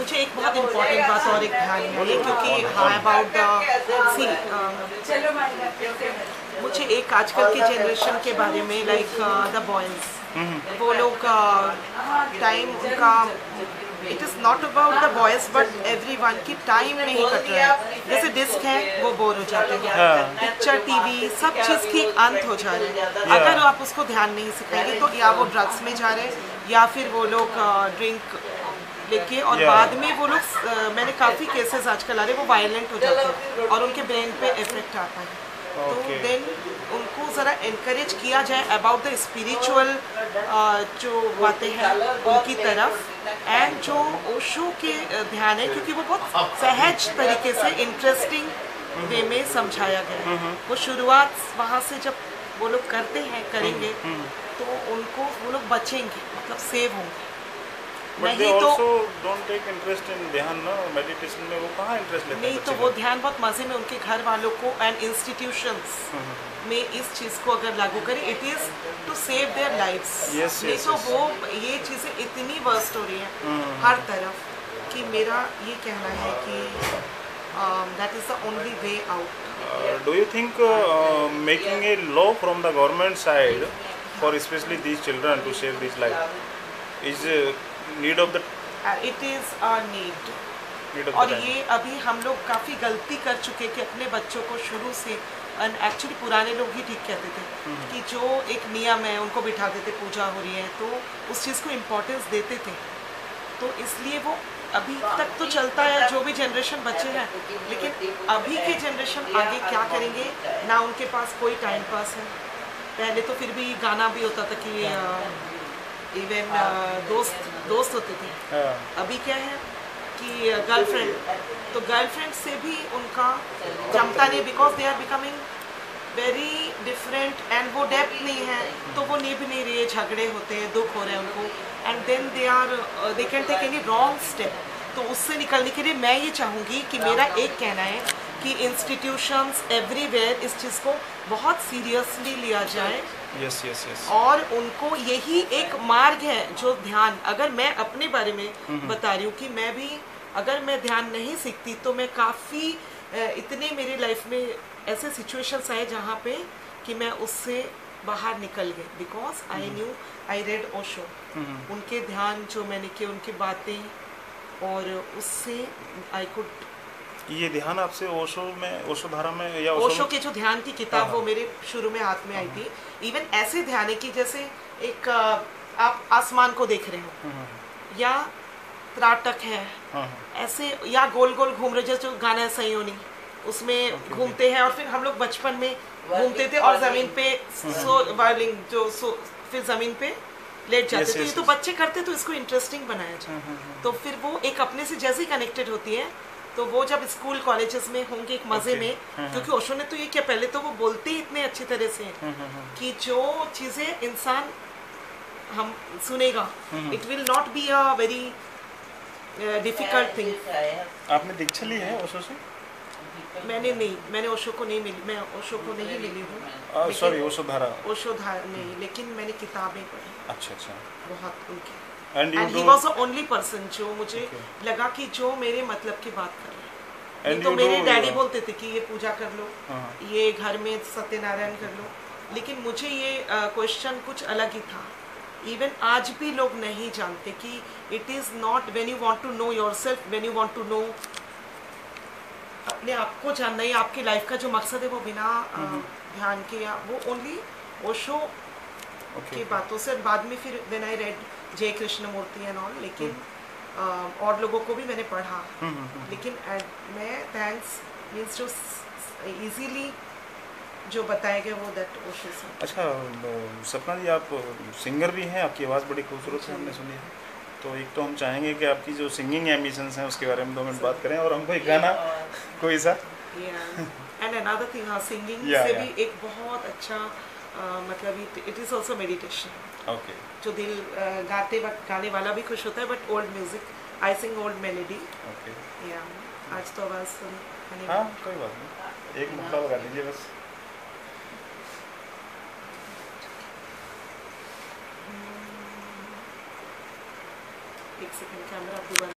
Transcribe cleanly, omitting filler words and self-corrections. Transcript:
मुझे एक बहुत इम्पोर्टेंट बात और एक ध्यान है क्योंकि हाँ अबाउट मुझे एक आजकल के जनरेशन के बारे में लाइक द बॉयज़ वो लोग टाइम उनका it is not about the boys but everyone की टाइम नहीं कट रहा है। जैसे डिस्क है वो बोर हो जाते हैं, पिक्चर टीवी सब चीज़ की अंत हो जा रही है। अगर आप उसको ध्यान नहीं सिखाएंगे तो या वो ड्रग्स में जा रहे हैं या फिर वो लोग ड्रिंक लेके और बाद में वो लोग मैंने काफ़ी केसेस आजकल आ रहे वो वायलेंट हो जाते हैं और उनके ब्रेन पे इफेक्ट आता है। तो देन उनको ज़रा इनकरेज किया जाए अबाउट द स्पिरिचुअल जो बातें हैं उनकी तरफ एंड जो ओशो के ध्यान है क्योंकि वो बहुत सहज तरीके से इंटरेस्टिंग वे में समझाया गया है। वो शुरुआत वहाँ से जब वो लोग करते हैं करेंगे तो उनको वो लोग बचेंगे मतलब सेव होंगे। नहीं तो डोंट टेक इंटरेस्ट इन ध्यान ना मेडिटेशन में वो कहाँ इंटरेस्ट लेते हैं नहीं तो वो ध्यान बहुत मजे में उनके घर वालों को एंड इंस्टीट्यूशंस में इस चीज़ को अगर लागू करें it is to save their lives. नहीं तो वो ये चीज़ें इतनी वर्स्ट हो रही हैं हर तरफ कि मेरा ये कहना है कि that is the only way out. Do you think making a law from the government side for specially these children to save this life is need of the it is a need और ये अभी हम लोग काफ़ी गलती कर चुके कि अपने बच्चों को शुरू से एक्चुअली पुराने लोग ही ठीक कहते थे कि जो एक नियम है उनको बिठा देते पूजा हो रही है तो उस चीज़ को इम्पोर्टेंस देते थे। तो इसलिए वो अभी तक तो चलता है जो भी जनरेशन बचे हैं लेकिन अभी के जनरेशन आगे क्या करेंगे ना उनके पास कोई टाइम पास है। पहले तो फिर भी गाना भी होता था कि इवन दोस्त होते थे। अभी क्या है कि गर्लफ्रेंड तो गर्लफ्रेंड से भी उनका जमता नहीं because they are becoming very different and वो डेप्थ नहीं है तो वो निभ नहीं रही है, झगड़े होते हैं, दुख हो रहे हैं उनको and then they can take any wrong step. तो उससे निकलने के लिए मैं ये चाहूँगी कि मेरा एक कहना है कि इंस्टीट्यूशंस एवरीवेयर इस चीज़ को बहुत सीरियसली लिया जाए। yes, yes, yes. और उनको यही एक मार्ग है जो ध्यान अगर मैं अपने बारे में बता रही हूँ कि मैं भी अगर मैं ध्यान नहीं सीखती तो मैं काफ़ी इतने मेरी लाइफ में ऐसे सिचुएशंस आए जहाँ पे कि मैं उससे बाहर निकल गई because I knew I read Osho उनके ध्यान जो मैंने किए उनकी बातें और उससे आई कुड ये ध्यान आपसे ओशो में ओशो धारा में या ओशो के जो ध्यान की किताब वो मेरे शुरू में हाथ में आई थी। इवन ऐसे ध्यान है कि जैसे एक आप आसमान को देख रहे हो या त्राटक है ऐसे या गोल गोल घूम रहे जैसे गाना है सयोनी उसमें घूमते हैं और फिर हम लोग बचपन में घूमते थे और जमीन पे फिर जमीन पे लेट जाते थे। तो बच्चे करते तो इसको इंटरेस्टिंग बनाया जाए तो फिर वो एक अपने से जैसे ही कनेक्टेड होती है तो वो जब स्कूल कॉलेजेस में होंगे एक मजे में क्योंकि ओशो ने तो ये किया पहले तो वो बोलते ही इतने अच्छी तरह से कि जो चीजें इंसान हम सुनेगा it will not be a very difficult thing. आपने दीक्षा ली है ओशो से? मैंने ओशो को नहीं मिली, मैं ओशो को नहीं मिली हूँ। सॉरी ओशो धारा नहीं लेकिन मैंने किताबें पढ़ी। अच्छा बहुत उनकी and he was the only person जो मुझे लगा कि जो मेरे मतलब की बात कर रहे हैं। तो मेरे डैडी बोलते थे कि ये पूजा कर लो ये घर में सत्यनारायण कर लो लेकिन मुझे ये क्वेश्चन कुछ अलग ही था। इवन आज भी लोग नहीं जानते कि it is not when you want to know yourself when you want to know अपने आप को जानना ही आपकी लाइफ का जो मकसद है वो बिना ध्यान के या वो ओनली ओशो की बातों से बाद में फिर व्हेन आई रेड जय कृष्ण मूर्ति एंड ऑल लेकिन और लोगों को भी मैंने पढ़ा लेकिन मैं थैंक्स मीन्स जो इजीली जो बताया गया वो दैट ओशो से। अच्छा सपना जी आप सिंगर भी हैं, आपकी आवाज़ बड़ी खूबसूरत है हमने सुनी है तो एक तो हम चाहेंगे कि आपकी जो सिंगिंग एम्बिशंस हैं उसके बारे में 2 मिनट बात करें और हमको एक गाना कोई सा एंड अनदर थिंग हाँ सिंगिंग से भी एक बहुत अच्छा मतलब it is also meditation. Okay जो दिल गाते वक्त गाने वाला भी खुश होता है but old music I sing old melody. Okay या आज तो आवाज़ सुनी हाँ कोई बात नहीं एक मुक्का लगा लीजिए बस। एक सेकंड कैमरा दोबारा